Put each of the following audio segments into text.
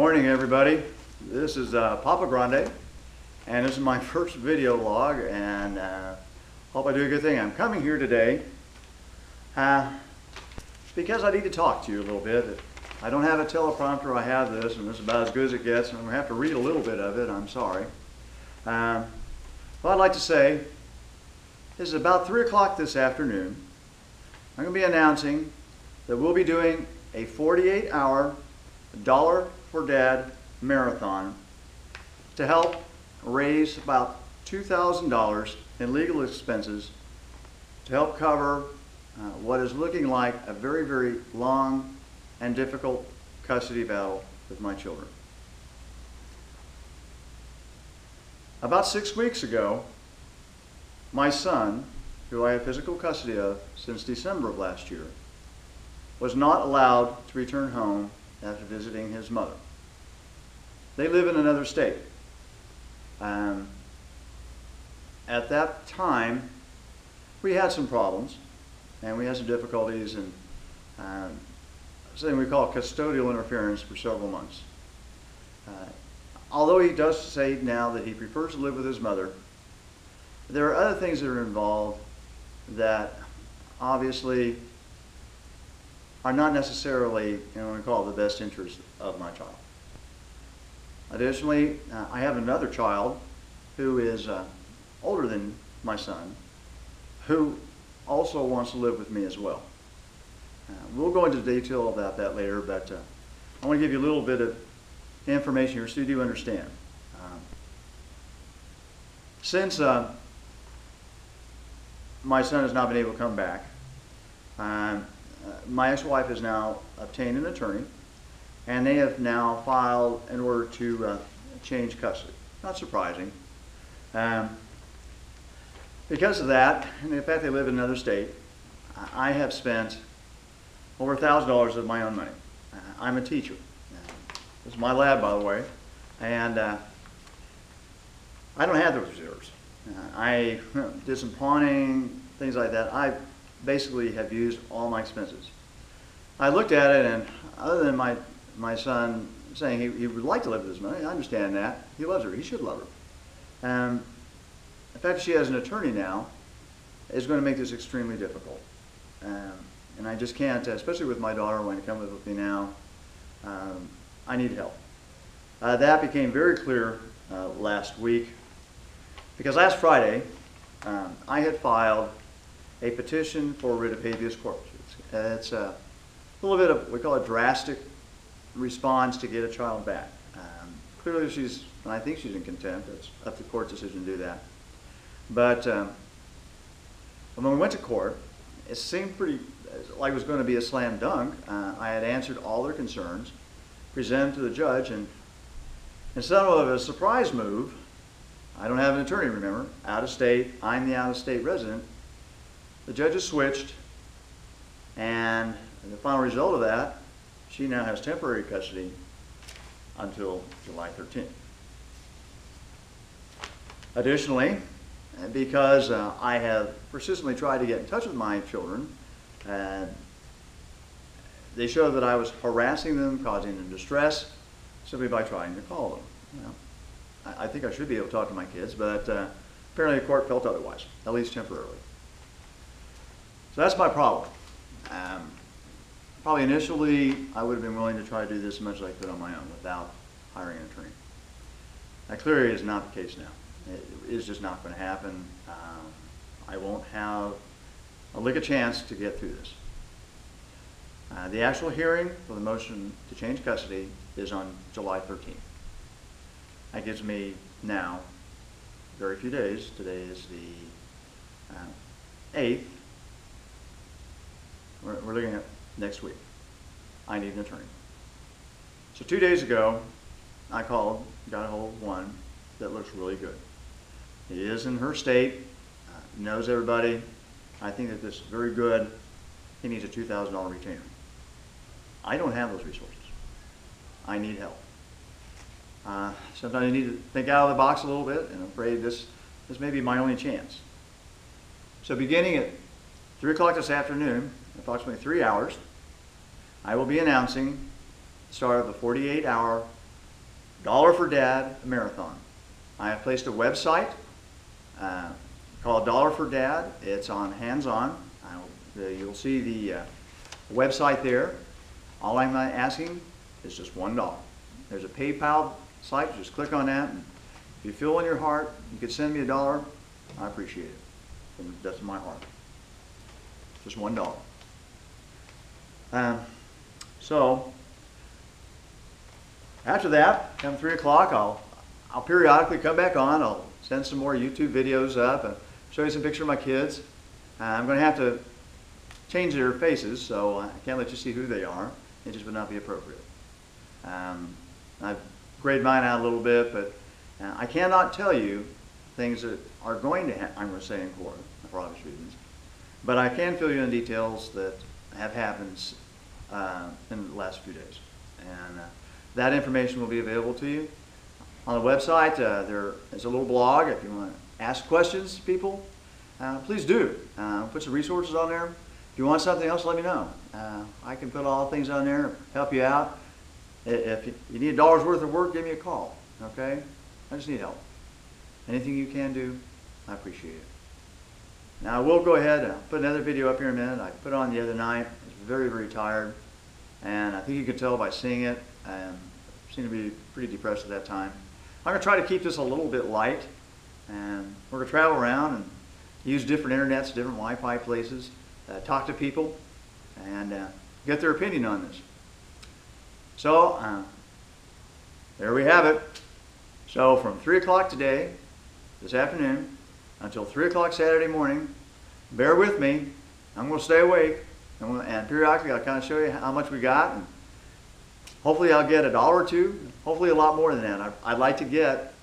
Morning, everybody. This is Papa Grande, and this is my first video log, and hope I do a good thing. I'm coming here today because I need to talk to you a little bit. I don't have a teleprompter. I have this, and this is about as good as it gets, and I'm going to have to read a little bit of it. I'm sorry. What I'd like to say is about 3 o'clock this afternoon, I'm going to be announcing that we'll be doing a 48-hour Dollar for Dad marathon to help raise about $2,000 in legal expenses to help cover what is looking like a very, very long and difficult custody battle with my children. About 6 weeks ago, my son, who I have physical custody of since December of last year, was not allowed to return home after visiting his mother. They live in another state. At that time, we had some problems, and we had some difficulties, and something we call custodial interference for several months. Although he does say now that he prefers to live with his mother, there are other things that are involved that obviously are not necessarily, what we call the best interest of my child. Additionally, I have another child who is older than my son, who also wants to live with me as well. We'll go into detail about that later, but I want to give you a little bit of information here so you do understand. Since my son has not been able to come back, my ex-wife has now obtained an attorney, and they have now filed in order to change custody. Not surprising. Because of that, and the fact they live in another state, I have spent over $1,000 of my own money. I'm a teacher. This is my lab, by the way, and I don't have those reserves. I did some pawning, things like that. I basically have used all my expenses. I looked at it, and other than my son saying he would like to live with his mother, I understand that. He loves her. He should love her. The fact that she has an attorney now is going to make this extremely difficult. And I just can't, especially with my daughter wanting to come live with me now, I need help. That became very clear last week, because last Friday I had filed a petition for writ of habeas corpus. It's a little bit of, we call it drastic response to get a child back. Clearly I think she's in contempt. It's up to the court's decision to do that. But when we went to court, it seemed pretty like it was going to be a slam dunk. I had answered all their concerns, presented to the judge, and instead of a surprise move, I don't have an attorney, remember, out of state, I'm the out of state resident, the judges switched, and the final result of that, she now has temporary custody until July 13th. Additionally, because I have persistently tried to get in touch with my children, they show that I was harassing them, causing them distress, simply by trying to call them. Well, I think I should be able to talk to my kids, but apparently the court felt otherwise, at least temporarily. So that's my problem. Probably initially, I would have been willing to try to do this as much as I could on my own without hiring an attorney. That clearly is not the case now. It is just not going to happen. I won't have a lick of chance to get through this. The actual hearing for the motion to change custody is on July 13th. That gives me now very few days. Today is the 8th. We're looking at next week. I need an attorney. So 2 days ago, I called, got a hold of one that looks really good. He is in her state, knows everybody. I think that this is very good. He needs a $2,000 retainer. I don't have those resources. I need help. Sometimes you need to think out of the box a little bit, and I'm afraid this may be my only chance. So beginning at 3 o'clock this afternoon, approximately 3 hours, I will be announcing the start of the 48-hour Dollar for Dad Marathon. I have placed a website called Dollar for Dad. It's on Hands-On. You'll see the website there. All I'm asking is just $1. There's a PayPal site. Just click on that. And if you feel in your heart you could send me $1, I appreciate it from the depths of my heart. Just $1. So after that, come 3 o'clock, I'll periodically come back on. I'll send some more YouTube videos up and show you some pictures of my kids. I'm going to have to change their faces, so I can't let you see who they are. It just would not be appropriate. I've grayed mine out a little bit, but I cannot tell you things that are going to happen, I'm going to say in court, for obvious reasons. But I can fill you in details that have happened in the last few days. And that information will be available to you. On the website, there is a little blog. If you want to ask questions to people, please do. Put some resources on there. If you want something else, let me know. I can put all things on there, help you out. If you need $1 worth of work, give me a call, okay? I just need help. Anything you can do, I appreciate it. Now, I will go ahead and put another video up here in a minute. I put it on the other night. I was very, very tired, and I think you could tell by seeing it. I seemed to be pretty depressed at that time. I'm going to try to keep this a little bit light, and we're going to travel around and use different internets, different Wi-Fi places, talk to people, and get their opinion on this. So, there we have it. So, from 3 o'clock today, this afternoon, until 3 o'clock Saturday morning, bear with me. I'm going to stay awake, and periodically I'll kind of show you how much we got, and hopefully I'll get $1 or $2, hopefully a lot more than that. I'd like to get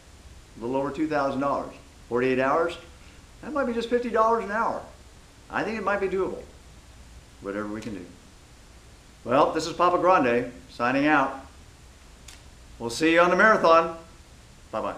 a little over $2,000. 48 hours, that might be just $50 an hour. I think it might be doable, whatever we can do. Well, this is Papa Grande signing out. We'll see you on the marathon. Bye-bye.